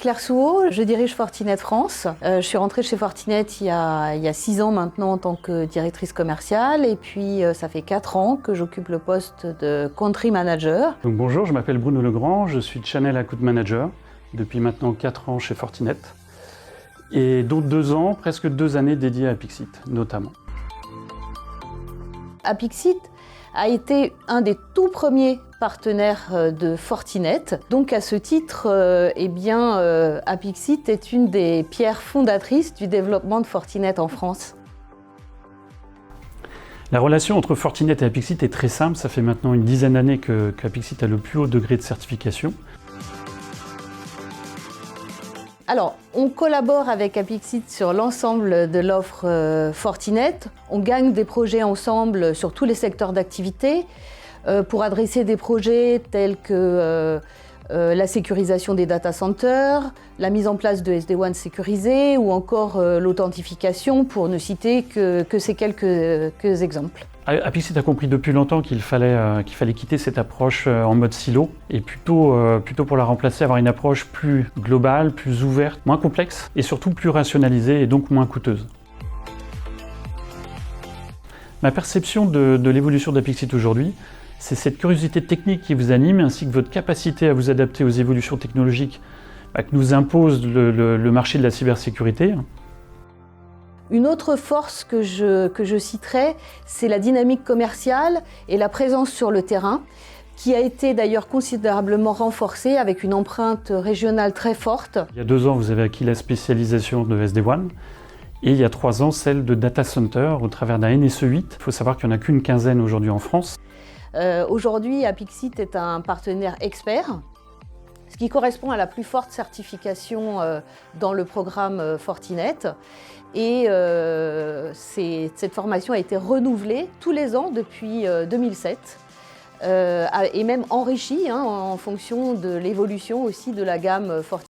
Claire Souhaut, je dirige Fortinet France. Je suis rentrée chez Fortinet il y a 6 ans maintenant en tant que directrice commerciale et puis ça fait 4 ans que j'occupe le poste de Country Manager. Donc bonjour, je m'appelle Bruno Legrand, je suis Channel Account Manager depuis maintenant 4 ans chez Fortinet et dont 2 ans, presque 2 années dédiées à Apixit notamment. Apixit a été un des tout premiers partenaires de Fortinet. Donc à ce titre, Apixit est une des pierres fondatrices du développement de Fortinet en France. La relation entre Fortinet et Apixit est très simple, ça fait maintenant une dizaine d'années qu'Apixit a le plus haut degré de certification. Alors, on collabore avec Apixit sur l'ensemble de l'offre Fortinet. On gagne des projets ensemble sur tous les secteurs d'activité pour adresser des projets tels que la sécurisation des data centers, la mise en place de SD-WAN sécurisé ou encore l'authentification, pour ne citer que ces quelques exemples. Apixit a compris depuis longtemps qu'il fallait quitter cette approche en mode silo et plutôt pour la remplacer, avoir une approche plus globale, plus ouverte, moins complexe et surtout plus rationalisée et donc moins coûteuse. Ma perception de l'évolution d'Apixit aujourd'hui, c'est cette curiosité technique qui vous anime ainsi que votre capacité à vous adapter aux évolutions technologiques que nous impose le marché de la cybersécurité. Une autre force que je citerai, c'est la dynamique commerciale et la présence sur le terrain, qui a été d'ailleurs considérablement renforcée avec une empreinte régionale très forte. Il y a 2 ans, vous avez acquis la spécialisation de SD-WAN et il y a 3 ans, celle de Data Center au travers d'un NSE 8. Il faut savoir qu'il n'y en a qu'une quinzaine aujourd'hui en France. Aujourd'hui, Apixit est un partenaire expert, ce qui correspond à la plus forte certification dans le programme Fortinet. Et cette formation a été renouvelée tous les ans depuis 2007 et même enrichie en fonction de l'évolution aussi de la gamme Fortinet.